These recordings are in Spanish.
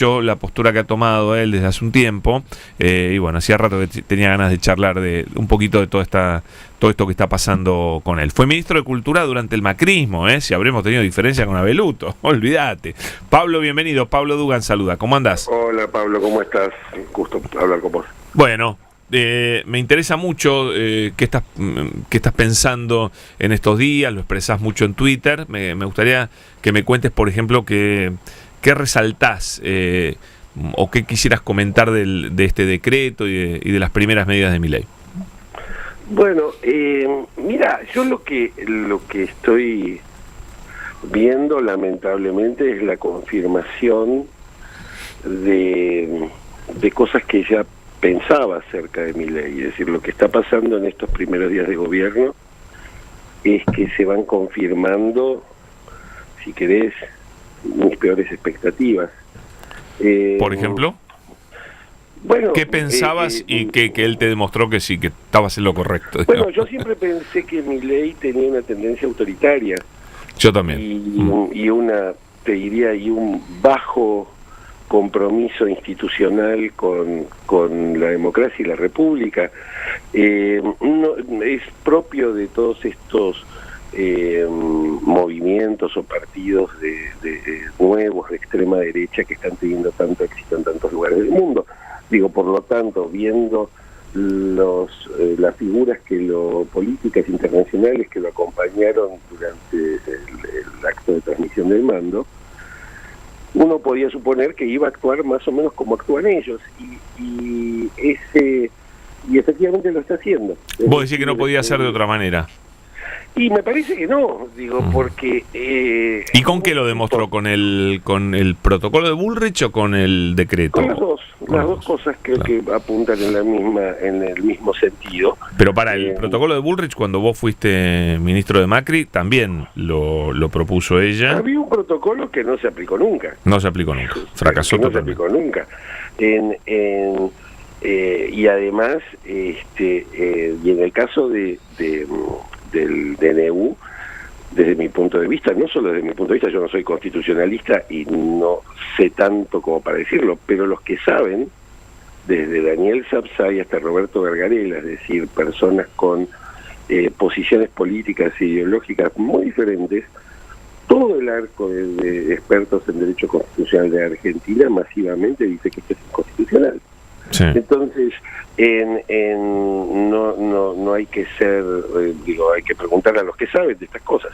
la postura que ha tomado él desde hace un tiempo, y bueno, hacía rato que tenía ganas de charlar de un poquito de todo esto que está pasando con él. Fue ministro de Cultura durante el macrismo, si habremos tenido diferencia con Abeluto, olvídate. Pablo, bienvenido. Pablo Dugan saluda. ¿Cómo andás? Hola Pablo, ¿cómo estás? Gusto hablar con vos. Bueno, me interesa mucho qué estás pensando en estos días, lo expresás mucho en Twitter. Me gustaría que me cuentes, por ejemplo, ¿qué resaltás o qué quisieras comentar de este decreto y de las primeras medidas de Milei? Bueno, mira, yo lo que estoy viendo lamentablemente es la confirmación de cosas que ya pensaba acerca de Milei. Es decir, lo que está pasando en estos primeros días de gobierno es que se van confirmando, si querés, mis peores expectativas. ¿Por ejemplo? Bueno, ¿qué pensabas y que él te demostró que sí, que estabas en lo correcto? Bueno, yo siempre pensé que Milei tenía una tendencia autoritaria. Yo también. Y te diría, un bajo compromiso institucional con la democracia y la república. No, es propio de todos estos movimientos o partidos de nuevos de extrema derecha que están teniendo tanto éxito en tantos lugares del mundo. Digo, por lo tanto, viendo las figuras políticas internacionales que lo acompañaron durante el acto de transmisión del mando, uno podía suponer que iba a actuar más o menos como actúan ellos, y efectivamente lo está haciendo. Vos decís que no podía ser de otra manera. Y me parece que no, porque... ¿Y con qué lo demostró? ¿Con el protocolo de Bullrich o con el decreto? Con las dos cosas creo que apuntan en el mismo sentido. Pero para el protocolo de Bullrich, cuando vos fuiste ministro de Macri, también lo propuso ella. Había un protocolo que no se aplicó nunca. No se aplicó nunca, fracasó totalmente. No se aplicó nunca. Y además, y en el caso del DNU, desde mi punto de vista, no solo desde mi punto de vista, yo no soy constitucionalista y no sé tanto como para decirlo, pero los que saben, desde Daniel Sapsay hasta Roberto Vergarella, es decir, personas con posiciones políticas e ideológicas muy diferentes, todo el arco de expertos en derecho constitucional de Argentina masivamente dice que esto es inconstitucional. Sí. Entonces, no hay que ser, hay que preguntar a los que saben de estas cosas.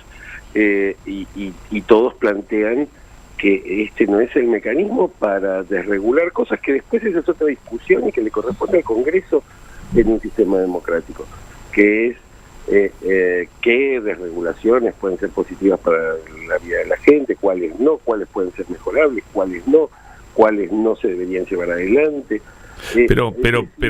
Y todos plantean que este no es el mecanismo para desregular cosas, que después esa es otra discusión y que le corresponde al Congreso en un sistema democrático, que es qué desregulaciones pueden ser positivas para la vida de la gente, cuáles no, cuáles pueden ser mejorables, cuáles no se deberían llevar adelante. Pero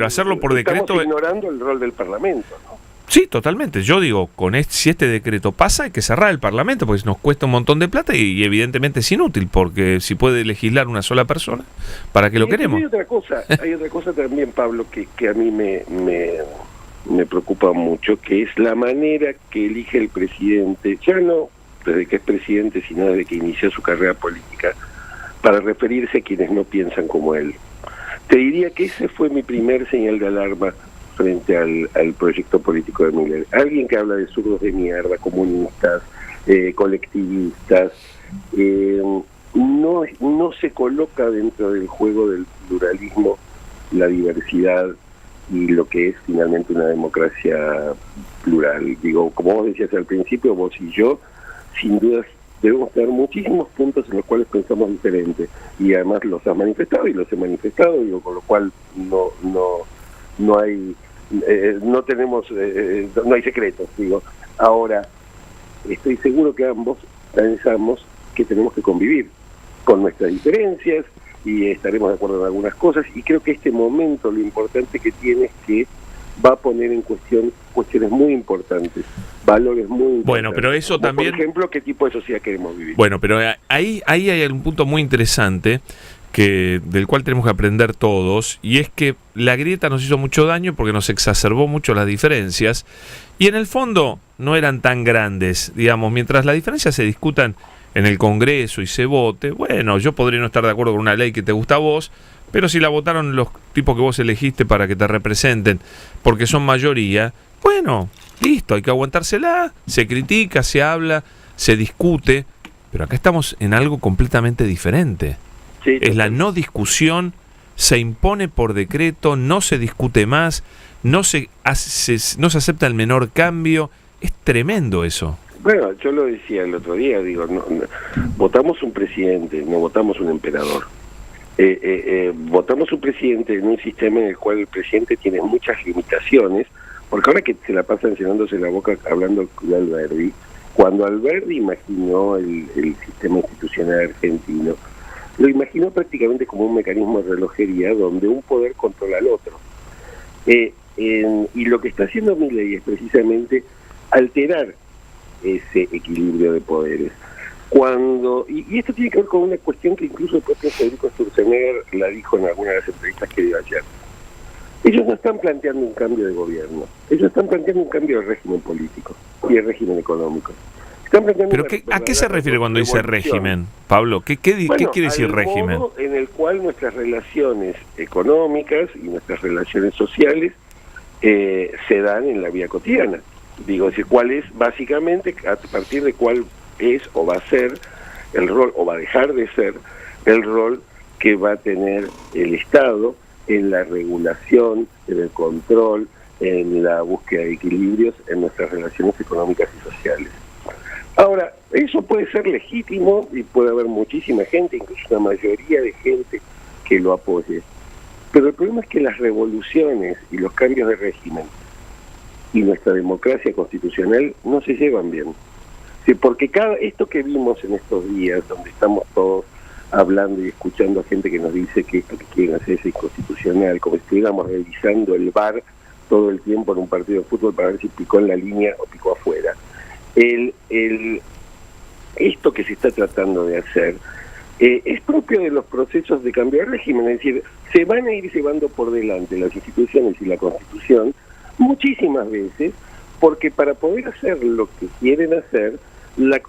hacerlo por decreto... Estamos ignorando el rol del Parlamento, ¿no? Sí, totalmente. Yo digo, si este decreto pasa, hay que cerrar el Parlamento, porque nos cuesta un montón de plata y evidentemente es inútil, porque si puede legislar una sola persona, ¿para qué lo queremos? Hay otra cosa también, Pablo, que a mí me preocupa mucho, que es la manera que elige el presidente, ya no desde que es presidente, sino desde que inició su carrera política, para referirse a quienes no piensan como él. Te diría que ese fue mi primer señal de alarma frente al proyecto político de Milei. Alguien que habla de zurdos de mierda, comunistas, colectivistas, no se coloca dentro del juego del pluralismo, la diversidad y lo que es finalmente una democracia plural. Digo, como vos decías al principio, vos y yo, sin duda debemos tener muchísimos puntos en los cuales pensamos diferente, y además los has manifestado y los he manifestado, digo, con lo cual no hay secretos, digo. Ahora, estoy seguro que ambos pensamos que tenemos que convivir con nuestras diferencias y estaremos de acuerdo en algunas cosas, y creo que este momento lo importante que tiene es que va a poner en cuestión cuestiones muy importantes, valores muy importantes. Bueno, pero eso también... Por ejemplo, ¿qué tipo de sociedad queremos vivir? Bueno, pero ahí hay un punto muy interesante del cual tenemos que aprender todos, y es que la grieta nos hizo mucho daño porque nos exacerbó mucho las diferencias, y en el fondo no eran tan grandes, digamos, mientras las diferencias se discutan en el Congreso y se vote, bueno, yo podría no estar de acuerdo con una ley que te gusta a vos, pero si la votaron los tipos que vos elegiste para que te representen, porque son mayoría, bueno, listo, hay que aguantársela, se critica, se habla, se discute, pero acá estamos en algo completamente diferente. Sí, es la no discusión, se impone por decreto, no se discute más, no se acepta el menor cambio. Es tremendo eso. Bueno, yo lo decía el otro día, digo, votamos un presidente, no votamos un emperador. Votamos un presidente en un sistema en el cual el presidente tiene muchas limitaciones, porque ahora que se la pasa llenándose la boca hablando de Alberdi, cuando Alberdi imaginó el sistema institucional argentino, lo imaginó prácticamente como un mecanismo de relojería donde un poder controla al otro. Y lo que está haciendo Milei es precisamente alterar ese equilibrio de poderes. Y esto tiene que ver con una cuestión que incluso el propio Federico Sturzenegger la dijo en alguna de las entrevistas que dio ayer. Ellos no están planteando un cambio de gobierno, ellos están planteando un cambio de régimen político y de régimen económico. ¿Pero a qué se refiere cuando dice régimen, Pablo? ¿Qué quiere decir régimen? Modo en el cual nuestras relaciones económicas y nuestras relaciones sociales se dan en la vida cotidiana. Digo, cuál es básicamente, a partir de cuál es o va a ser el rol, o va a dejar de ser el rol que va a tener el Estado en la regulación, en el control, en la búsqueda de equilibrios en nuestras relaciones económicas y sociales. Ahora, eso puede ser legítimo y puede haber muchísima gente, incluso una mayoría de gente que lo apoye. Pero el problema es que las revoluciones y los cambios de régimen y nuestra democracia constitucional no se llevan bien. Sí, porque esto que vimos en estos días, donde estamos todos hablando y escuchando a gente que nos dice que esto que quieren hacer es inconstitucional, como si estuviéramos revisando el VAR todo el tiempo en un partido de fútbol para ver si picó en la línea o picó afuera. Esto que se está tratando de hacer es propio de los procesos de cambio de régimen, es decir, se van a ir llevando por delante las instituciones y la Constitución muchísimas veces, porque para poder hacer lo que quieren hacer, la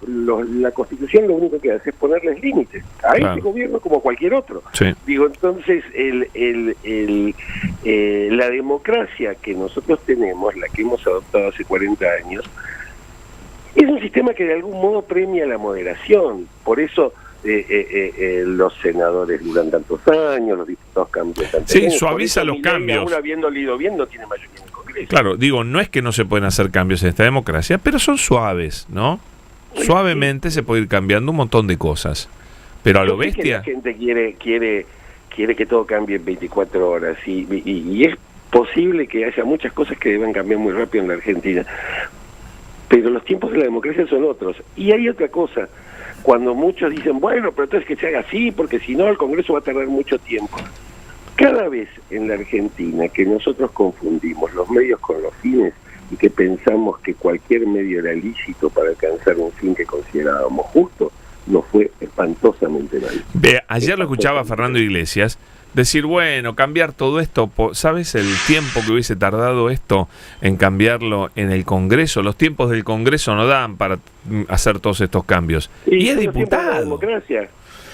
Constitución lo único que hace es ponerles límites a este gobierno como a cualquier otro. Sí. Digo, entonces la democracia que nosotros tenemos, la que hemos adoptado hace 40 años, es un sistema que de algún modo premia la moderación. Por eso los senadores duran tantos años, los diputados cambian tantos años. Sí, suaviza los cambios. Aún habiendo leído bien, no tiene mayoría en el Congreso. Claro, digo, no es que no se pueden hacer cambios en esta democracia, pero son suaves, ¿no? Suavemente se puede ir cambiando un montón de cosas. Pero a lo bestia... La gente quiere que todo cambie en 24 horas y es posible que haya muchas cosas que deben cambiar muy rápido en la Argentina. Pero los tiempos de la democracia son otros. Y hay otra cosa, cuando muchos dicen, bueno, pero entonces que se haga así, porque si no el Congreso va a tardar mucho tiempo. Cada vez en la Argentina que nosotros confundimos los medios con los fines y que pensamos que cualquier medio era lícito para alcanzar un fin que considerábamos justo, nos fue espantosamente mal. Ayer lo escuchaba a Fernando Iglesias decir, bueno, cambiar todo esto, ¿sabes el tiempo que hubiese tardado esto en cambiarlo en el Congreso? Los tiempos del Congreso no dan para hacer todos estos cambios. Y es diputado.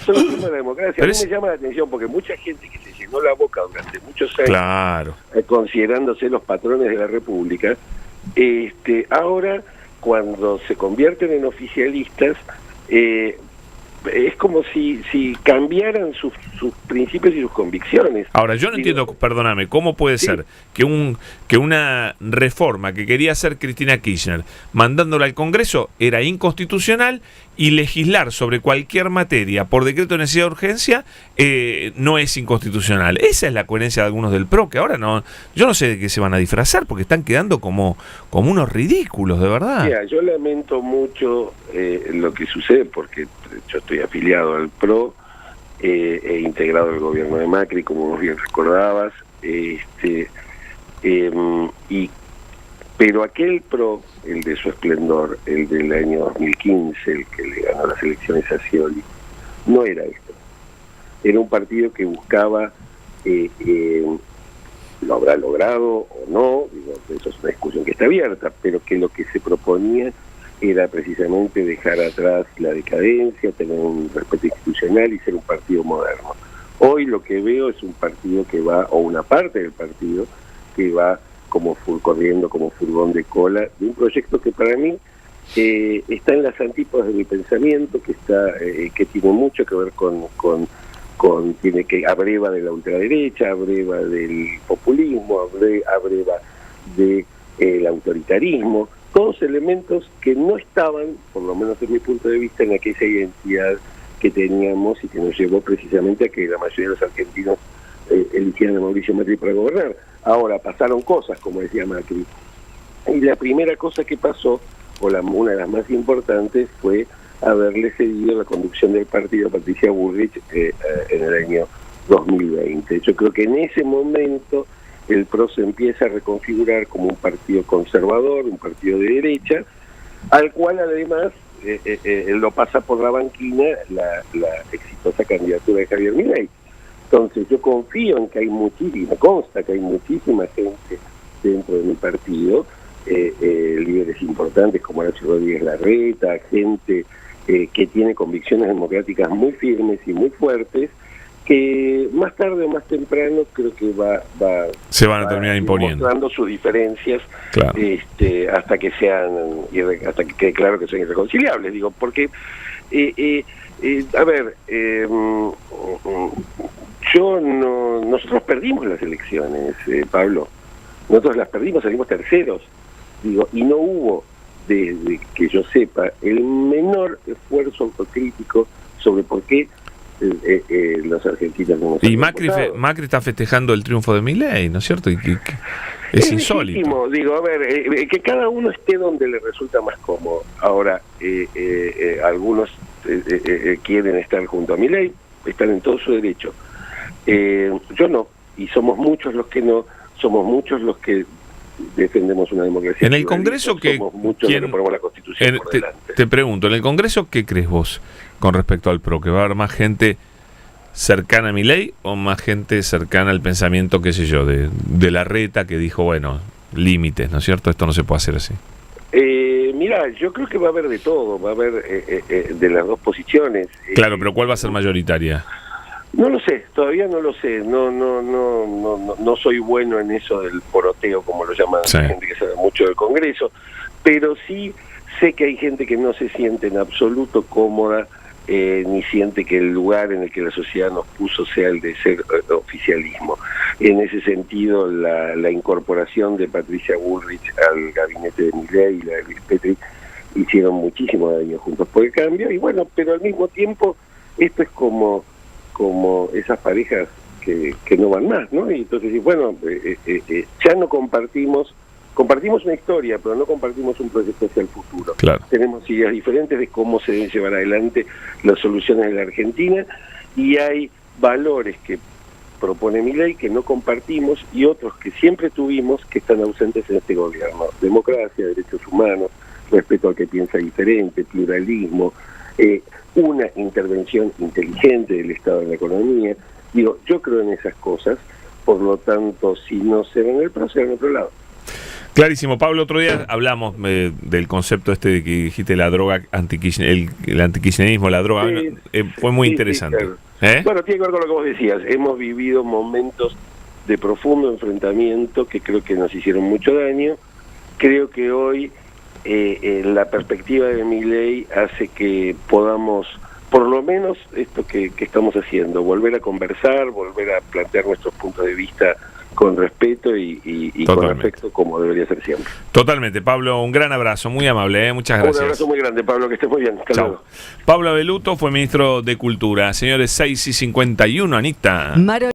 Son los temas de la democracia. A mí me llama la atención porque mucha gente que se llenó la boca durante muchos años, considerándose los patrones de la República, ahora cuando se convierten en oficialistas, es como si cambiaran sus principios y sus convicciones. Ahora, yo no entiendo, perdóname, ¿cómo puede ser que una reforma que quería hacer Cristina Kirchner, mandándola al Congreso, era inconstitucional, y legislar sobre cualquier materia por decreto de necesidad de urgencia no es inconstitucional? Esa es la coherencia de algunos del PRO, que ahora yo no sé de qué se van a disfrazar, porque están quedando como unos ridículos, de verdad. Mira, yo lamento mucho lo que sucede, porque yo estoy afiliado al PRO, he integrado el gobierno de Macri, como vos bien recordabas, pero aquel PRO, el de su esplendor, el del año 2015, el que le ganó las elecciones a Scioli, no era esto. Era un partido que buscaba, lo habrá logrado o no, digo, eso es una discusión que está abierta, pero que lo que se proponía era precisamente dejar atrás la decadencia, tener un respeto institucional y ser un partido moderno. Hoy lo que veo es un partido que va, o una parte del partido, que va corriendo como furgón de cola, de un proyecto que para mí está en las antípodas de mi pensamiento, que tiene mucho que ver abreva de la ultraderecha, abreva del populismo, abreva del autoritarismo, todos elementos que no estaban, por lo menos desde mi punto de vista, en aquella identidad que teníamos y que nos llevó precisamente a que la mayoría de los argentinos eligieran a Mauricio Macri para gobernar. Ahora pasaron cosas, como decía Macri, y la primera cosa que pasó, una de las más importantes, fue haberle cedido la conducción del partido a Patricia Bullrich en el año 2020. Yo creo que en ese momento el PRO se empieza a reconfigurar como un partido conservador, un partido de derecha, al cual además lo pasa por la banquina la exitosa candidatura de Javier Milei. Entonces yo confío en que me consta que hay muchísima gente dentro de mi partido, líderes importantes como Horacio Rodríguez Larreta, gente que tiene convicciones democráticas muy firmes y muy fuertes, que más tarde o más temprano creo que se van a terminar imponiendo, mostrando sus diferencias, claro, hasta que quede claro que son irreconciliables, digo, porque nosotros perdimos las elecciones, Pablo, nosotros las perdimos, salimos terceros, digo, y no hubo, desde que yo sepa, el menor esfuerzo autocrítico sobre por qué los argentinos no nos y Macri está festejando el triunfo de Milei, ¿no es cierto? Es insólito. Legítimo, digo, que cada uno esté donde le resulta más cómodo. Ahora, algunos quieren estar junto a Milei, están en todo su derecho. Yo no, y somos muchos los que no, somos muchos los que defendemos una democracia. En el Congreso que ponemos la Constitución por delante. Te pregunto, en el Congreso, ¿qué crees vos con respecto al PRO? ¿Que va a haber más gente cercana a Milei o más gente cercana al pensamiento, qué sé yo, de Larreta, que dijo, bueno, límites, ¿no es cierto? Esto no se puede hacer así. Mirá, yo creo que va a haber de todo, va a haber de las dos posiciones. Claro, pero ¿cuál va a ser mayoritaria? No lo sé, todavía no lo sé, no soy bueno en eso del poroteo, como lo llaman la gente que sabe mucho del Congreso, pero sí sé que hay gente que no se siente en absoluto cómoda, ni siente que el lugar en el que la sociedad nos puso sea el de ser oficialismo. En ese sentido, la incorporación de Patricia Bullrich al gabinete de Milei y la de Luis Petri hicieron muchísimo daño Juntos por el Cambio, y bueno, pero al mismo tiempo esto es como esas parejas que no van más, ¿no? Y entonces, bueno, ya no compartimos una historia, pero no compartimos un proyecto hacia el futuro. Claro. Tenemos ideas diferentes de cómo se deben llevar adelante las soluciones de la Argentina, y hay valores que propone Milei que no compartimos y otros que siempre tuvimos que están ausentes en este gobierno. Democracia, derechos humanos, respeto al que piensa diferente, pluralismo, una intervención inteligente del Estado en la economía. Digo, yo creo en esas cosas, por lo tanto, si no se ven en el PRO, se ven en otro lado. Clarísimo. Pablo, otro día hablamos del concepto este de que dijiste la droga el antikirchnerismo, la droga, fue muy interesante. Sí, claro. Bueno, tiene que ver con lo que vos decías, hemos vivido momentos de profundo enfrentamiento que creo que nos hicieron mucho daño. Creo que hoy la perspectiva de Milei hace que podamos, por lo menos esto que estamos haciendo, volver a conversar, volver a plantear nuestros puntos de vista con respeto y con afecto, como debería ser siempre. Totalmente. Pablo, un gran abrazo, muy amable, muchas gracias. Un abrazo muy grande, Pablo, que estés muy bien. Hasta luego. Pablo Abeluto fue ministro de Cultura. Señores, 6:51, Anita.